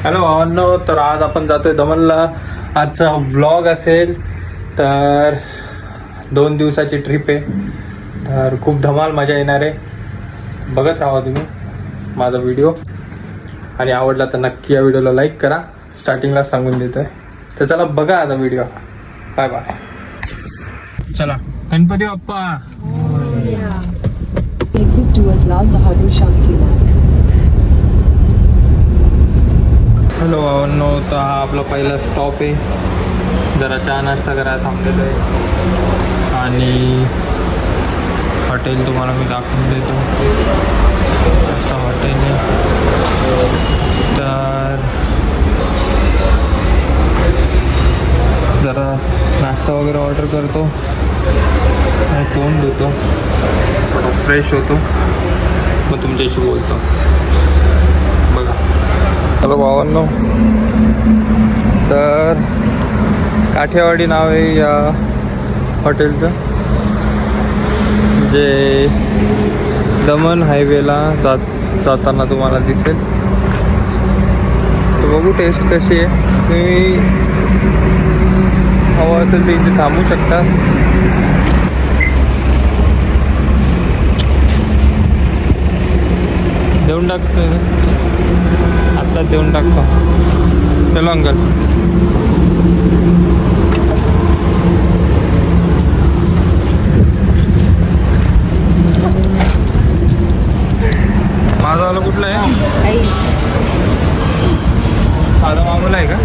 Hello भावांनो, तर आज आपण जातोय दमनला. आजचा व्लॉग असेल तर 2 दिवसाची ट्रिप आहे, तर खूप धमाल मजा येणार आहे. बघत राहा तुम्ही माझा व्हिडिओ, आणि आवडला तर नक्की या व्हिडिओला लाईक करा. स्टार्टिंगला सांगून देतोय, तर चला बघा आता व्हिडिओ. Bye bye. चला Ganpati Bappa. Exit toward Lal Bahadur Shastri Marg. Hello भावांनो, तर हा आपला पहिला स्टॉप आहे. जरा चहा नाश्ता करायला थांबलेलो आहे, आणि हॉटेल तुम्हाला मी दाखवून देतो. असं हॉटेल आहे. तर जरा नाश्ता वगैरे ऑर्डर करतो आणि तोंड धुतो, थोडं फ्रेश होतो, मग तुमच्याशी बोलतो. बघा. हॅलो भावांनो, तर काठेवाडी नाव आहे या हॉटेलचं, जे दमन हायवेला जाताना तुम्हाला दिसेल. तर बघू टेस्ट कशी आहे. तुम्ही हवं असेल तर इथे थांबू शकता. देऊन टाकतो, आत्ताच देऊन टाकतो. चलो अंकल. माझा वाला कुठला आहे? माझा मामूला आहे का?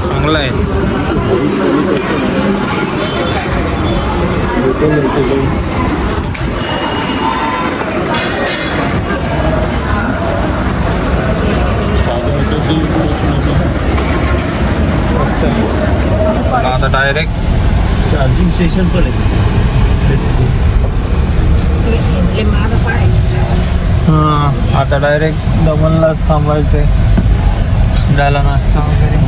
चांगला आहे. आता डायरेक्ट चार्जिंग स्टेशन पण आहे. हां, आता डायरेक्ट दमनलाच थांबायचं आहे, झाला नाश्ता वगैरे.